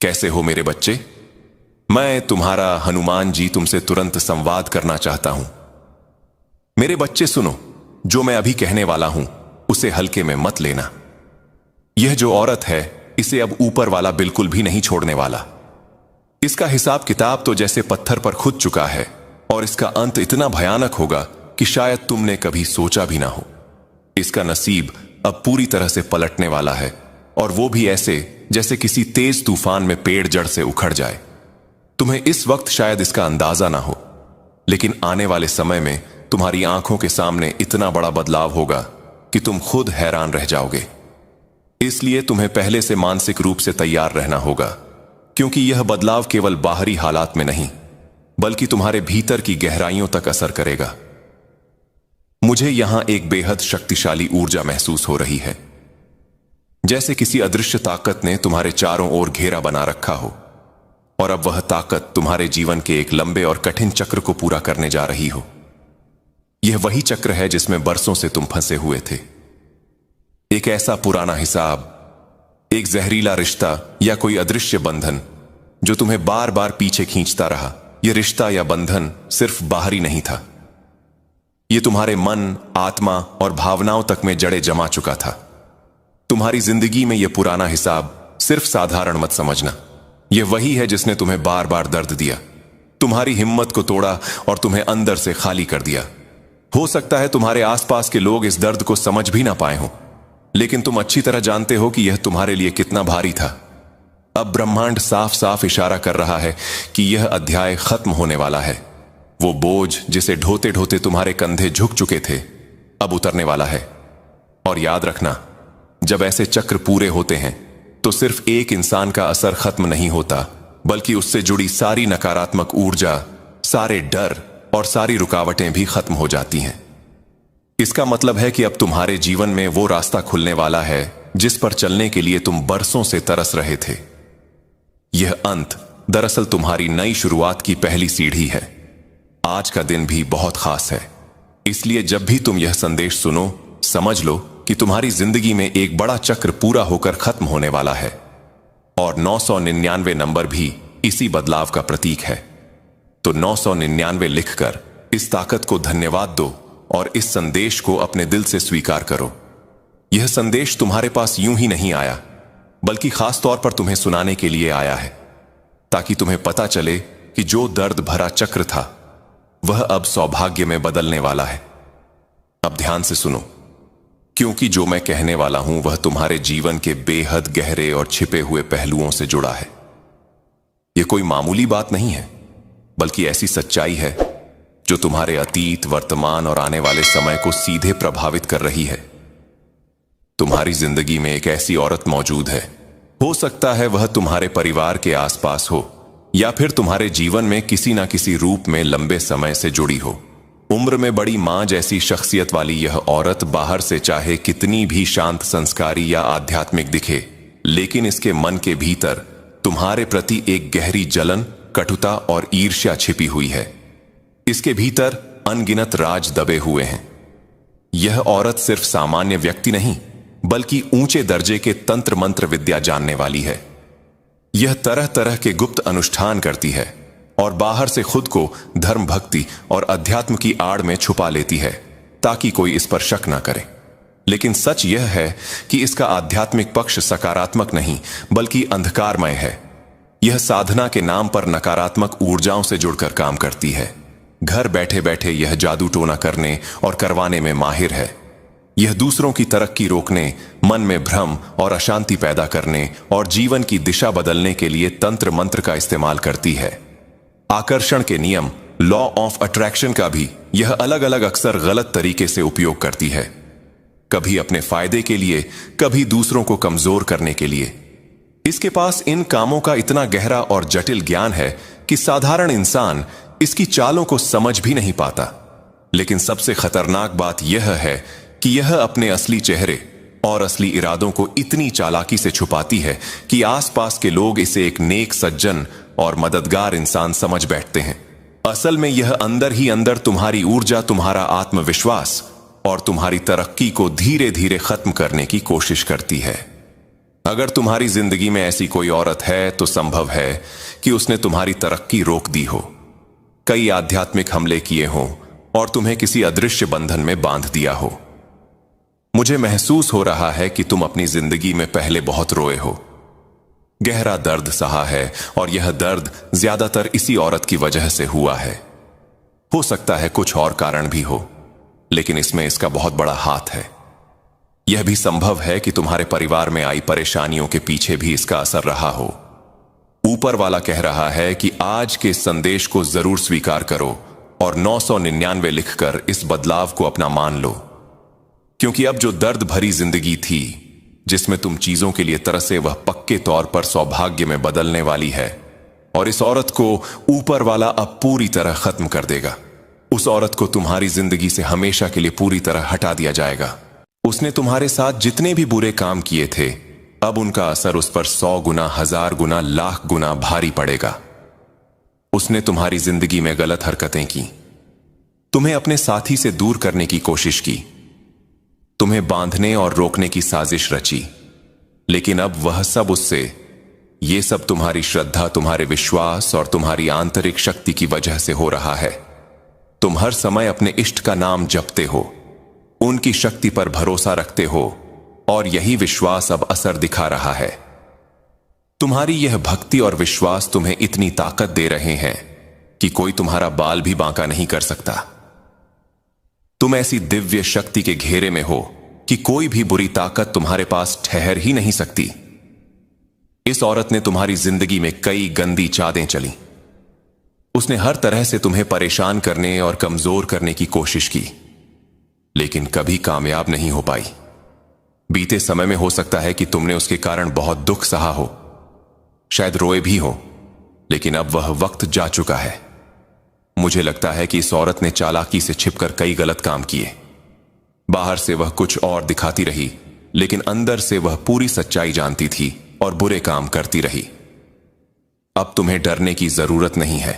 कैसे हो मेरे बच्चे? मैं तुम्हारा हनुमान जी तुमसे तुरंत संवाद करना चाहता हूं। मेरे बच्चे सुनो, जो मैं अभी कहने वाला हूं उसे हल्के में मत लेना। यह जो औरत है, इसे अब ऊपर वाला बिल्कुल भी नहीं छोड़ने वाला। इसका हिसाब किताब तो जैसे पत्थर पर खुद चुका है, और इसका अंत इतना भयानक होगा कि शायद तुमने कभी सोचा भी ना हो। इसका नसीब अब पूरी तरह से पलटने वाला है, और वो भी ऐसे जैसे किसी तेज तूफान में पेड़ जड़ से उखड़ जाए। तुम्हें इस वक्त शायद इसका अंदाजा ना हो, लेकिन आने वाले समय में तुम्हारी आंखों के सामने इतना बड़ा बदलाव होगा कि तुम खुद हैरान रह जाओगे। इसलिए तुम्हें पहले से मानसिक रूप से तैयार रहना होगा, क्योंकि यह बदलाव केवल बाहरी हालात में नहीं, बल्कि तुम्हारे भीतर की गहराइयों तक असर करेगा। मुझे यहां एक बेहद शक्तिशाली ऊर्जा महसूस हो रही है, जैसे किसी अदृश्य ताकत ने तुम्हारे चारों ओर घेरा बना रखा हो, और अब वह ताकत तुम्हारे जीवन के एक लंबे और कठिन चक्र को पूरा करने जा रही हो। यह वही चक्र है जिसमें बरसों से तुम फंसे हुए थे। एक ऐसा पुराना हिसाब, एक जहरीला रिश्ता या कोई अदृश्य बंधन जो तुम्हें बार बार पीछे खींचता रहा। यह रिश्ता या बंधन सिर्फ बाहरी नहीं था, यह तुम्हारे मन, आत्मा और भावनाओं तक में जड़े जमा चुका था। तुम्हारी जिंदगी में यह पुराना हिसाब सिर्फ साधारण मत समझना। यह वही है जिसने तुम्हें बार बार दर्द दिया, तुम्हारी हिम्मत को तोड़ा और तुम्हें अंदर से खाली कर दिया। हो सकता है तुम्हारे आसपास के लोग इस दर्द को समझ भी ना पाए हों, लेकिन तुम अच्छी तरह जानते हो कि यह तुम्हारे लिए कितना भारी था। अब ब्रह्मांड साफ साफ इशारा कर रहा है कि यह अध्याय खत्म होने वाला है। वो बोझ जिसे ढोते ढोते तुम्हारे कंधे झुक चुके थे, अब उतरने वाला है। और याद रखना, जब ऐसे चक्र पूरे होते हैं तो सिर्फ एक इंसान का असर खत्म नहीं होता, बल्कि उससे जुड़ी सारी नकारात्मक ऊर्जा, सारे डर और सारी रुकावटें भी खत्म हो जाती हैं। इसका मतलब है कि अब तुम्हारे जीवन में वो रास्ता खुलने वाला है जिस पर चलने के लिए तुम बरसों से तरस रहे थे। यह अंत दरअसल तुम्हारी नई शुरुआत की पहली सीढ़ी है। आज का दिन भी बहुत खास है, इसलिए जब भी तुम यह संदेश सुनो, समझ लो कि तुम्हारी जिंदगी में एक बड़ा चक्र पूरा होकर खत्म होने वाला है, और 999 नंबर भी इसी बदलाव का प्रतीक है। तो 999 लिखकर इस ताकत को धन्यवाद दो और इस संदेश को अपने दिल से स्वीकार करो। यह संदेश तुम्हारे पास यूं ही नहीं आया, बल्कि खास तौर पर तुम्हें सुनाने के लिए आया है, ताकि तुम्हें पता चले कि जो दर्द भरा चक्र था वह अब सौभाग्य में बदलने वाला है। अब ध्यान से सुनो, क्योंकि जो मैं कहने वाला हूं वह तुम्हारे जीवन के बेहद गहरे और छिपे हुए पहलुओं से जुड़ा है। यह कोई मामूली बात नहीं है, बल्कि ऐसी सच्चाई है जो तुम्हारे अतीत, वर्तमान और आने वाले समय को सीधे प्रभावित कर रही है। तुम्हारी जिंदगी में एक ऐसी औरत मौजूद है, हो सकता है वह तुम्हारे परिवार के आसपास हो, या फिर तुम्हारे जीवन में किसी ना किसी रूप में लंबे समय से जुड़ी हो। उम्र में बड़ी मां जैसी शख्सियत वाली यह औरत बाहर से चाहे कितनी भी शांत, संस्कारी या आध्यात्मिक दिखे, लेकिन इसके मन के भीतर तुम्हारे प्रति एक गहरी जलन, कटुता और ईर्ष्या छिपी हुई है। इसके भीतर अनगिनत राज दबे हुए हैं। यह औरत सिर्फ सामान्य व्यक्ति नहीं, बल्कि ऊंचे दर्जे के तंत्र मंत्र विद्या जानने वाली है। यह तरह तरह के गुप्त अनुष्ठान करती है और बाहर से खुद को धर्म, भक्ति और अध्यात्म की आड़ में छुपा लेती है, ताकि कोई इस पर शक ना करे। लेकिन सच यह है कि इसका आध्यात्मिक पक्ष सकारात्मक नहीं, बल्कि अंधकारमय है। यह साधना के नाम पर नकारात्मक ऊर्जाओं से जुड़कर काम करती है। घर बैठे बैठे यह जादू टोना करने और करवाने में माहिर है। यह दूसरों की तरक्की रोकने, मन में भ्रम और अशांति पैदा करने और जीवन की दिशा बदलने के लिए तंत्र मंत्र का इस्तेमाल करती है। आकर्षण के नियम, लॉ ऑफ अट्रैक्शन का भी यह अलग अलग अक्सर गलत तरीके से उपयोग करती है, कभी अपने फायदे के लिए, कभी दूसरों को कमजोर करने के लिए। इसके पास इन कामों का इतना गहरा और जटिल ज्ञान है कि साधारण इंसान इसकी चालों को समझ भी नहीं पाता। लेकिन सबसे खतरनाक बात यह है कि यह अपने असली चेहरे और असली इरादों को इतनी चालाकी से छुपाती है कि आसपास के लोग इसे एक नेक, सज्जन और मददगार इंसान समझ बैठते हैं। असल में यह अंदर ही अंदर तुम्हारी ऊर्जा, तुम्हारा आत्मविश्वास और तुम्हारी तरक्की को धीरे धीरे खत्म करने की कोशिश करती है। अगर तुम्हारी जिंदगी में ऐसी कोई औरत है तो संभव है कि उसने तुम्हारी तरक्की रोक दी हो, कई आध्यात्मिक हमले किए हों और तुम्हें किसी अदृश्य बंधन में बांध दिया हो। मुझे महसूस हो रहा है कि तुम अपनी जिंदगी में पहले बहुत रोए हो, गहरा दर्द सहा है और यह दर्द ज्यादातर इसी औरत की वजह से हुआ है। हो सकता है कुछ और कारण भी हो, लेकिन इसमें इसका बहुत बड़ा हाथ है। यह भी संभव है कि तुम्हारे परिवार में आई परेशानियों के पीछे भी इसका असर रहा हो। ऊपर वाला कह रहा है कि आज के इस संदेश को जरूर स्वीकार करो और 999 लिखकर इस बदलाव को अपना मान लो, क्योंकि अब जो दर्द भरी जिंदगी थी जिसमें तुम चीजों के लिए तरसे, वह पक्के तौर पर सौभाग्य में बदलने वाली है और इस औरत को ऊपर वाला अब पूरी तरह खत्म कर देगा। उस औरत को तुम्हारी जिंदगी से हमेशा के लिए पूरी तरह हटा दिया जाएगा। उसने तुम्हारे साथ जितने भी बुरे काम किए थे, अब उनका असर उस पर 100 गुना, 1000 गुना, लाख गुना भारी पड़ेगा। उसने तुम्हारी जिंदगी में गलत हरकतें की, तुम्हें अपने साथी से दूर करने की कोशिश की, तुम्हें बांधने और रोकने की साजिश रची, लेकिन अब वह सब उससे, ये सब तुम्हारी श्रद्धा, तुम्हारे विश्वास और तुम्हारी आंतरिक शक्ति की वजह से हो रहा है। तुम हर समय अपने इष्ट का नाम जपते हो, उनकी शक्ति पर भरोसा रखते हो और यही विश्वास अब असर दिखा रहा है। तुम्हारी यह भक्ति और विश्वास तुम्हें इतनी ताकत दे रहे हैं कि कोई तुम्हारा बाल भी बांका नहीं कर सकता। तुम ऐसी दिव्य शक्ति के घेरे में हो कि कोई भी बुरी ताकत तुम्हारे पास ठहर ही नहीं सकती। इस औरत ने तुम्हारी जिंदगी में कई गंदी चादें चली। उसने हर तरह से तुम्हें परेशान करने और कमजोर करने की कोशिश की, लेकिन कभी कामयाब नहीं हो पाई। बीते समय में हो सकता है कि तुमने उसके कारण बहुत दुख सहा हो, शायद रोए भी हो, लेकिन अब वह वक्त जा चुका है। मुझे लगता है कि इस औरत ने चालाकी से छिपकर कई गलत काम किए। बाहर से वह कुछ और दिखाती रही, लेकिन अंदर से वह पूरी सच्चाई जानती थी और बुरे काम करती रही। अब तुम्हें डरने की जरूरत नहीं है।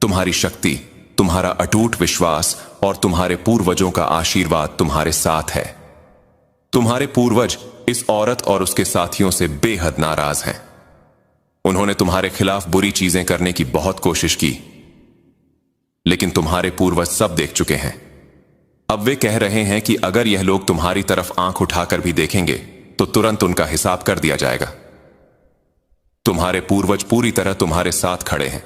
तुम्हारी शक्ति, तुम्हारा अटूट विश्वास और तुम्हारे पूर्वजों का आशीर्वाद तुम्हारे साथ है। तुम्हारे पूर्वज इस औरत और उसके साथियों से बेहद नाराज हैं। उन्होंने तुम्हारे खिलाफ बुरी चीजें करने की बहुत कोशिश की, लेकिन तुम्हारे पूर्वज सब देख चुके हैं। अब वे कह रहे हैं कि अगर यह लोग तुम्हारी तरफ आंख उठाकर भी देखेंगे तो तुरंत उनका हिसाब कर दिया जाएगा। तुम्हारे पूर्वज पूरी तरह तुम्हारे साथ खड़े हैं।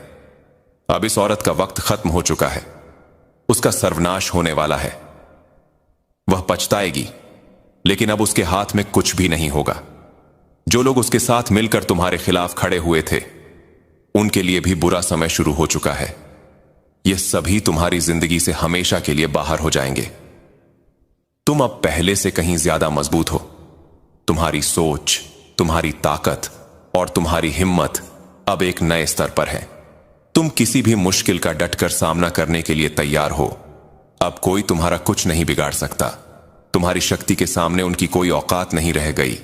अब इस औरत का वक्त खत्म हो चुका है। उसका सर्वनाश होने वाला है। वह पछताएगी, लेकिन अब उसके हाथ में कुछ भी नहीं होगा। जो लोग उसके साथ मिलकर तुम्हारे खिलाफ खड़े हुए थे, उनके लिए भी बुरा समय शुरू हो चुका है। ये सभी तुम्हारी जिंदगी से हमेशा के लिए बाहर हो जाएंगे। तुम अब पहले से कहीं ज्यादा मजबूत हो। तुम्हारी सोच, तुम्हारी ताकत और तुम्हारी हिम्मत अब एक नए स्तर पर है। तुम किसी भी मुश्किल का डटकर सामना करने के लिए तैयार हो। अब कोई तुम्हारा कुछ नहीं बिगाड़ सकता। तुम्हारी शक्ति के सामने उनकी कोई औकात नहीं रह गई।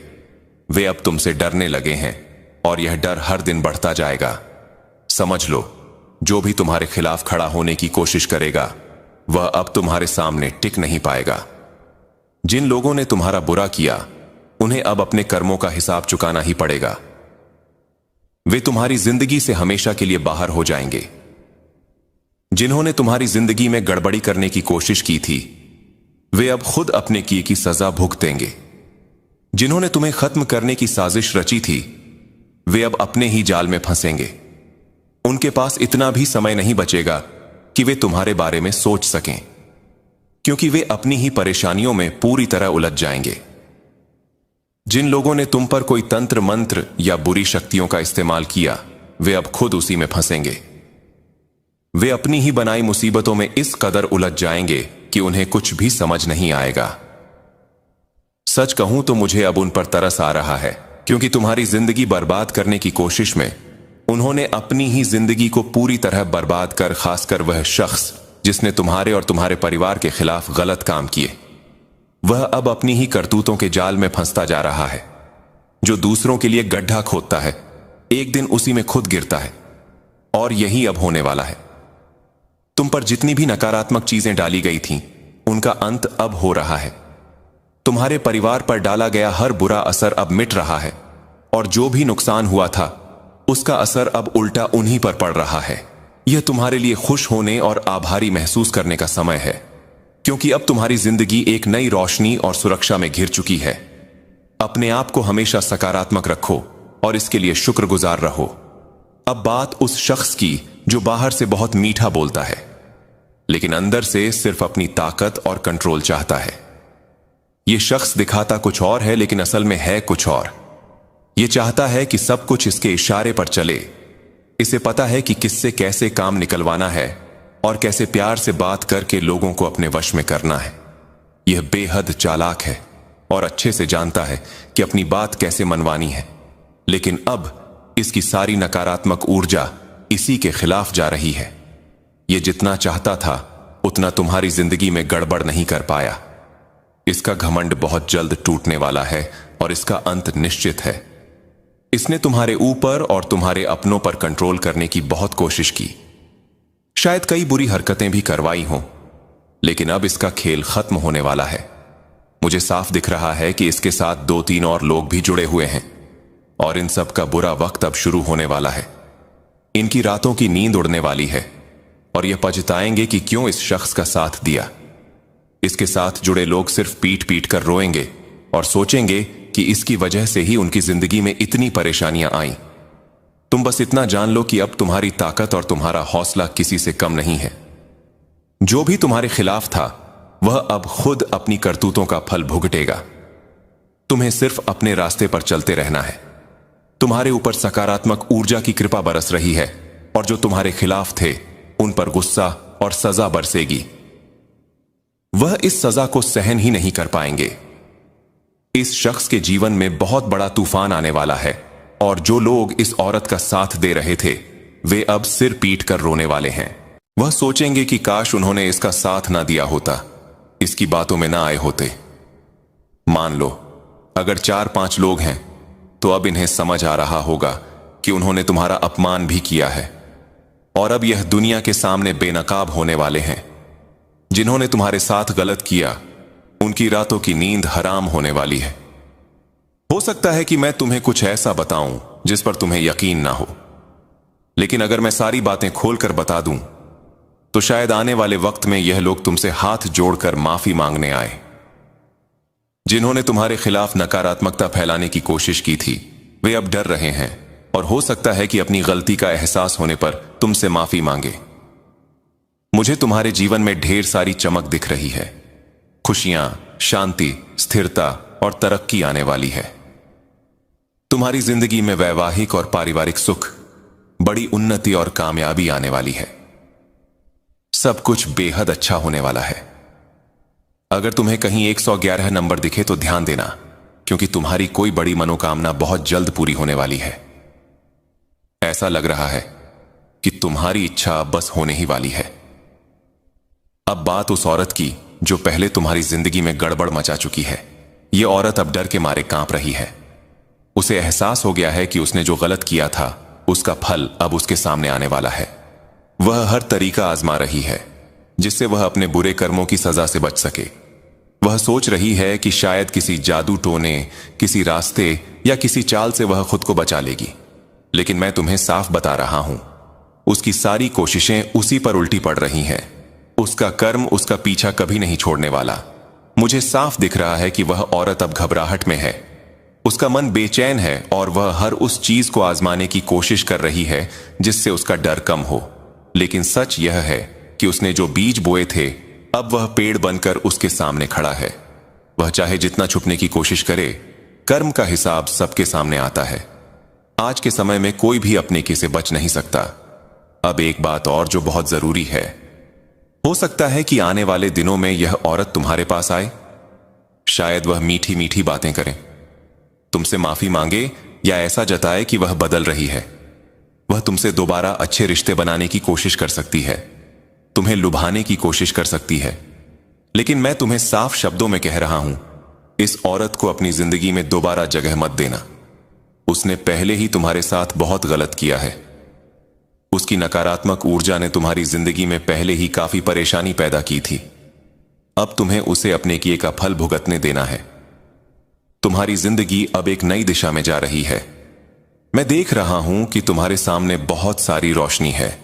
वे अब तुमसे डरने लगे हैं और यह डर हर दिन बढ़ता जाएगा। समझ लो, जो भी तुम्हारे खिलाफ खड़ा होने की कोशिश करेगा, वह अब तुम्हारे सामने टिक नहीं पाएगा। जिन लोगों ने तुम्हारा बुरा किया, उन्हें अब अपने कर्मों का हिसाब चुकाना ही पड़ेगा। वे तुम्हारी जिंदगी से हमेशा के लिए बाहर हो जाएंगे। जिन्होंने तुम्हारी जिंदगी में गड़बड़ी करने की कोशिश की थी, वे अब खुद अपने किए की सजा भुगतेंगे। जिन्होंने तुम्हें खत्म करने की साजिश रची थी, वे अब अपने ही जाल में फंसेंगे। उनके पास इतना भी समय नहीं बचेगा कि वे तुम्हारे बारे में सोच सकें, क्योंकि वे अपनी ही परेशानियों में पूरी तरह उलझ जाएंगे। जिन लोगों ने तुम पर कोई तंत्र मंत्र या बुरी शक्तियों का इस्तेमाल किया, वे अब खुद उसी में फंसेंगे। वे अपनी ही बनाई मुसीबतों में इस कदर उलझ जाएंगे कि उन्हें कुछ भी समझ नहीं आएगा। सच कहूं तो मुझे अब उन पर तरस आ रहा है, क्योंकि तुम्हारी जिंदगी बर्बाद करने की कोशिश में उन्होंने अपनी ही जिंदगी को पूरी तरह बर्बाद कर, खासकर वह शख्स जिसने तुम्हारे और तुम्हारे परिवार के खिलाफ गलत काम किए, वह अब अपनी ही करतूतों के जाल में फंसता जा रहा है। जो दूसरों के लिए गड्ढा खोदता है, एक दिन उसी में खुद गिरता है, और यही अब होने वाला है। तुम पर जितनी भी नकारात्मक चीजें डाली गई थीं, उनका अंत अब हो रहा है। तुम्हारे परिवार पर डाला गया हर बुरा असर अब मिट रहा है और जो भी नुकसान हुआ था उसका असर अब उल्टा उन्हीं पर पड़ रहा है। यह तुम्हारे लिए खुश होने और आभारी महसूस करने का समय है, क्योंकि अब तुम्हारी जिंदगी एक नई रोशनी और सुरक्षा में घिर चुकी है। अपने आप को हमेशा सकारात्मक रखो और इसके लिए शुक्रगुजार रहो। अब बात उस शख्स की जो बाहर से बहुत मीठा बोलता है लेकिन अंदर से सिर्फ अपनी ताकत और कंट्रोल चाहता है। यह शख्स दिखाता कुछ और है लेकिन असल में है कुछ और। यह चाहता है कि सब कुछ इसके इशारे पर चले। इसे पता है कि किससे कैसे काम निकलवाना है और कैसे प्यार से बात करके लोगों को अपने वश में करना है। यह बेहद चालाक है और अच्छे से जानता है कि अपनी बात कैसे मनवानी है, लेकिन अब इसकी सारी नकारात्मक ऊर्जा इसी के खिलाफ जा रही है। यह जितना चाहता था उतना तुम्हारी जिंदगी में गड़बड़ नहीं कर पाया। इसका घमंड बहुत जल्द टूटने वाला है और इसका अंत निश्चित है। इसने तुम्हारे ऊपर और तुम्हारे अपनों पर कंट्रोल करने की बहुत कोशिश की। शायद कई बुरी हरकतें भी करवाई हों, लेकिन अब इसका खेल खत्म होने वाला है। मुझे साफ दिख रहा है कि इसके साथ 2-3 और लोग भी जुड़े हुए हैं और इन सब का बुरा वक्त अब शुरू होने वाला है। इनकी रातों की नींद उड़ने वाली है और यह पछताएंगे कि क्यों इस शख्स का साथ दिया। इसके साथ जुड़े लोग सिर्फ पीट पीट कर रोएंगे और सोचेंगे कि इसकी वजह से ही उनकी जिंदगी में इतनी परेशानियां आईं। तुम बस इतना जान लो कि अब तुम्हारी ताकत और तुम्हारा हौसला किसी से कम नहीं है। जो भी तुम्हारे खिलाफ था वह अब खुद अपनी करतूतों का फल भुगतेगा। तुम्हें सिर्फ अपने रास्ते पर चलते रहना है। तुम्हारे ऊपर सकारात्मक ऊर्जा की कृपा बरस रही है और जो तुम्हारे खिलाफ थे उन पर गुस्सा और सजा बरसेगी। वह इस सजा को सहन ही नहीं कर पाएंगे। इस शख्स के जीवन में बहुत बड़ा तूफान आने वाला है और जो लोग इस औरत का साथ दे रहे थे वे अब सिर पीट कर रोने वाले हैं। वह सोचेंगे कि काश उन्होंने इसका साथ ना दिया होता, इसकी बातों में ना आए होते। मान लो अगर 4-5 लोग हैं तो अब इन्हें समझ आ रहा होगा कि उन्होंने तुम्हारा अपमान भी किया है और अब यह दुनिया के सामने बेनकाब होने वाले हैं। जिन्होंने तुम्हारे साथ गलत किया उनकी रातों की नींद हराम होने वाली है। हो सकता है कि मैं तुम्हें कुछ ऐसा बताऊं जिस पर तुम्हें यकीन ना हो, लेकिन अगर मैं सारी बातें खोलकर बता दूं तो शायद आने वाले वक्त में यह लोग तुमसे हाथ जोड़कर माफी मांगने आए। जिन्होंने तुम्हारे खिलाफ नकारात्मकता फैलाने की कोशिश की थी वे अब डर रहे हैं और हो सकता है कि अपनी गलती का एहसास होने पर तुमसे माफी मांगे। मुझे तुम्हारे जीवन में ढेर सारी चमक दिख रही है। खुशियां, शांति, स्थिरता और तरक्की आने वाली है। तुम्हारी जिंदगी में वैवाहिक और पारिवारिक सुख, बड़ी उन्नति और कामयाबी आने वाली है। सब कुछ बेहद अच्छा होने वाला है। अगर तुम्हें कहीं 111 नंबर दिखे तो ध्यान देना, क्योंकि तुम्हारी कोई बड़ी मनोकामना बहुत जल्द पूरी होने वाली है। ऐसा लग रहा है कि तुम्हारी इच्छा बस होने ही वाली है। अब बात उस औरत की जो पहले तुम्हारी जिंदगी में गड़बड़ मचा चुकी है। यह औरत अब डर के मारे कांप रही है। उसे एहसास हो गया है कि उसने जो गलत किया था उसका फल अब उसके सामने आने वाला है। वह हर तरीका आजमा रही है जिससे वह अपने बुरे कर्मों की सजा से बच सके। वह सोच रही है कि शायद किसी जादू टोने, किसी रास्ते या किसी चाल से वह खुद को बचा लेगी, लेकिन मैं तुम्हें साफ बता रहा हूं, उसकी सारी कोशिशें उसी पर उल्टी पड़ रही हैं। उसका कर्म उसका पीछा कभी नहीं छोड़ने वाला। मुझे साफ दिख रहा है कि वह औरत अब घबराहट में है। उसका मन बेचैन है और वह हर उस चीज को आजमाने की कोशिश कर रही है जिससे उसका डर कम हो। लेकिन सच यह है कि उसने जो बीज बोए थे अब वह पेड़ बनकर उसके सामने खड़ा है। वह चाहे जितना छुपने की कोशिश करे, कर्म का हिसाब सबके सामने आता है। आज के समय में कोई भी अपने की से बच नहीं सकता। अब एक बात और जो बहुत जरूरी है, हो सकता है कि आने वाले दिनों में यह औरत तुम्हारे पास आए। शायद वह मीठी मीठी बातें करे, तुमसे माफी मांगे या ऐसा जताए कि वह बदल रही है। वह तुमसे दोबारा अच्छे रिश्ते बनाने की कोशिश कर सकती है, तुम्हें लुभाने की कोशिश कर सकती है। लेकिन मैं तुम्हें साफ शब्दों में कह रहा हूं, इस औरत को अपनी जिंदगी में दोबारा जगह मत देना। उसने पहले ही तुम्हारे साथ बहुत गलत किया है। उसकी नकारात्मक ऊर्जा ने तुम्हारी जिंदगी में पहले ही काफी परेशानी पैदा की थी। अब तुम्हें उसे अपने किए का फल भुगतने देना है। तुम्हारी जिंदगी अब एक नई दिशा में जा रही है मैं देख रहा हूं कि तुम्हारे सामने बहुत सारी रोशनी है,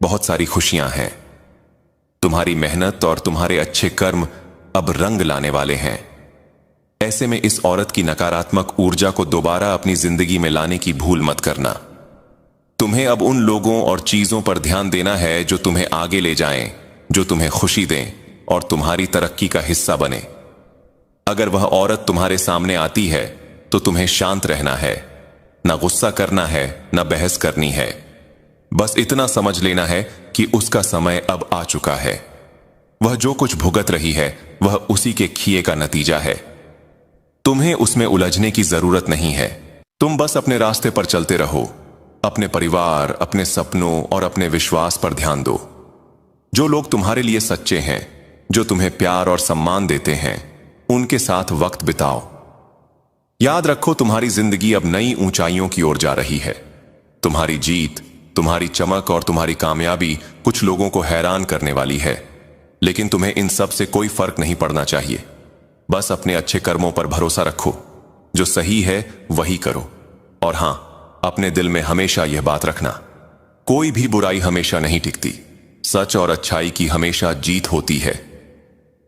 बहुत सारी खुशियां हैं। तुम्हारी मेहनत और तुम्हारे अच्छे कर्म अब रंग लाने वाले हैं। ऐसे में इस औरत की नकारात्मक ऊर्जा को दोबारा अपनी जिंदगी में लाने की भूल मत करना। तुम्हें अब उन लोगों और चीजों पर ध्यान देना है जो तुम्हें आगे ले जाएं, जो तुम्हें खुशी दें और तुम्हारी तरक्की का हिस्सा बने। अगर वह औरत तुम्हारे सामने आती है तो तुम्हें शांत रहना है, ना गुस्सा करना है, ना बहस करनी है। बस इतना समझ लेना है कि उसका समय अब आ चुका है। वह जो कुछ भुगत रही है वह उसी के किए का नतीजा है। तुम्हें उसमें उलझने की जरूरत नहीं है। तुम बस अपने रास्ते पर चलते रहो। अपने परिवार, अपने सपनों और अपने विश्वास पर ध्यान दो। जो लोग तुम्हारे लिए सच्चे हैं, जो तुम्हें प्यार और सम्मान देते हैं, उनके साथ वक्त बिताओ। याद रखो, तुम्हारी जिंदगी अब नई ऊंचाइयों की ओर जा रही है। तुम्हारी जीत, तुम्हारी चमक और तुम्हारी कामयाबी कुछ लोगों को हैरान करने वाली है, लेकिन तुम्हें इन सब से कोई फर्क नहीं पड़ना चाहिए। बस अपने अच्छे कर्मों पर भरोसा रखो। जो सही है वही करो। और हां, अपने दिल में हमेशा यह बात रखना, कोई भी बुराई हमेशा नहीं टिकती। सच और अच्छाई की हमेशा जीत होती है।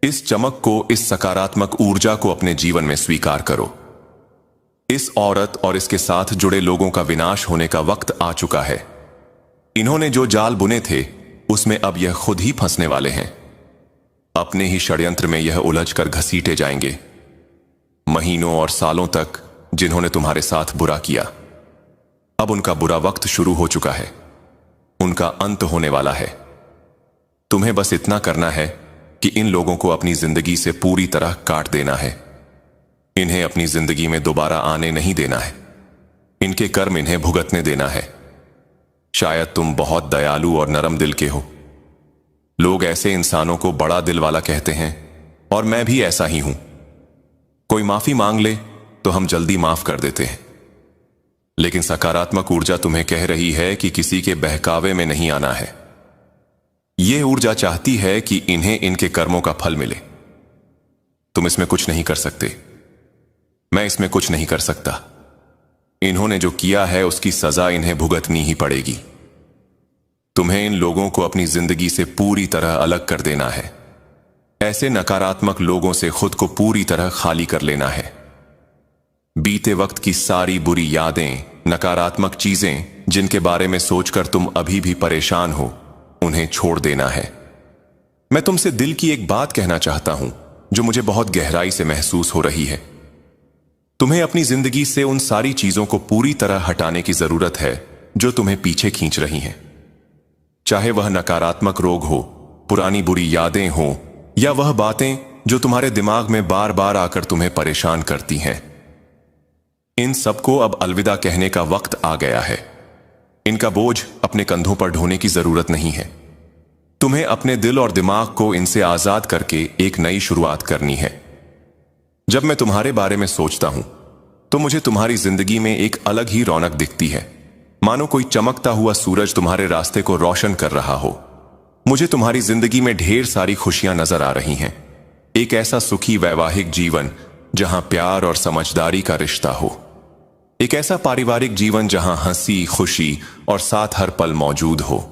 इस चमक को, इस सकारात्मक ऊर्जा को अपने जीवन में स्वीकार करो। इस औरत और इसके साथ जुड़े लोगों का विनाश होने का वक्त आ चुका है। इन्होंने जो जाल बुने थे उसमें अब यह खुद ही फंसने वाले हैं। अपने ही षड्यंत्र में यह उलझकर घसीटे जाएंगे। महीनों और सालों तक जिन्होंने तुम्हारे साथ बुरा किया, अब उनका बुरा वक्त शुरू हो चुका है। उनका अंत होने वाला है। तुम्हें बस इतना करना है कि इन लोगों को अपनी जिंदगी से पूरी तरह काट देना है। इन्हें अपनी जिंदगी में दोबारा आने नहीं देना है। इनके कर्म इन्हें भुगतने देना है। शायद तुम बहुत दयालु और नरम दिल के हो। लोग ऐसे इंसानों को बड़ा दिल वाला कहते हैं, और मैं भी ऐसा ही हूं। कोई माफी मांग ले तो हम जल्दी माफ कर देते हैं, लेकिन सकारात्मक ऊर्जा तुम्हें कह रही है कि किसी के बहकावे में नहीं आना है। यह ऊर्जा चाहती है कि इन्हें इनके कर्मों का फल मिले। तुम इसमें कुछ नहीं कर सकते। मैं इसमें कुछ नहीं कर सकता। इन्होंने जो किया है उसकी सजा इन्हें भुगतनी ही पड़ेगी। तुम्हें इन लोगों को अपनी जिंदगी से पूरी तरह अलग कर देना है। ऐसे नकारात्मक लोगों से खुद को पूरी तरह खाली कर लेना है। बीते वक्त की सारी बुरी यादें, नकारात्मक चीजें जिनके बारे में सोचकर तुम अभी भी परेशान हो, उन्हें छोड़ देना है। मैं तुमसे दिल की एक बात कहना चाहता हूं जो मुझे बहुत गहराई से महसूस हो रही है। तुम्हें अपनी जिंदगी से उन सारी चीजों को पूरी तरह हटाने की जरूरत है जो तुम्हें पीछे खींच रही हैं। चाहे वह नकारात्मक रोग हो, पुरानी बुरी यादें हो, या वह बातें जो तुम्हारे दिमाग में बार बार आकर तुम्हें परेशान करती हैं। इन सबको अब अलविदा कहने का वक्त आ गया है। इनका बोझ अपने कंधों पर ढोने की जरूरत नहीं है। तुम्हें अपने दिल और दिमाग को इनसे आजाद करके एक नई शुरुआत करनी है। जब मैं तुम्हारे बारे में सोचता हूं तो मुझे तुम्हारी जिंदगी में एक अलग ही रौनक दिखती है, मानो कोई चमकता हुआ सूरज तुम्हारे रास्ते को रोशन कर रहा हो। मुझे तुम्हारी जिंदगी में ढेर सारी खुशियां नजर आ रही हैं। एक ऐसा सुखी वैवाहिक जीवन जहां प्यार और समझदारी का रिश्ता हो। एक ऐसा पारिवारिक जीवन जहां हंसी, खुशी और साथ हर पल मौजूद हो।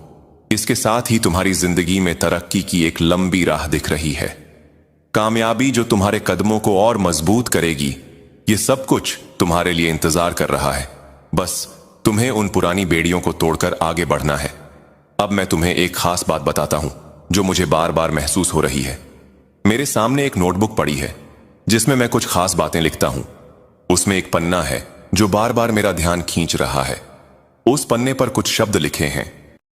इसके साथ ही तुम्हारी जिंदगी में तरक्की की एक लंबी राह दिख रही है। कामयाबी जो तुम्हारे कदमों को और मजबूत करेगी। ये सब कुछ तुम्हारे लिए इंतजार कर रहा है। बस तुम्हें उन पुरानी बेड़ियों को तोड़कर आगे बढ़ना है। अब मैं तुम्हें एक खास बात बताता हूं जो मुझे बार बार महसूस हो रही है। मेरे सामने एक नोटबुक पड़ी है जिसमें मैं कुछ खास बातें लिखता हूं। उसमें एक पन्ना है जो बार बार मेरा ध्यान खींच रहा है। उस पन्ने पर कुछ शब्द लिखे हैं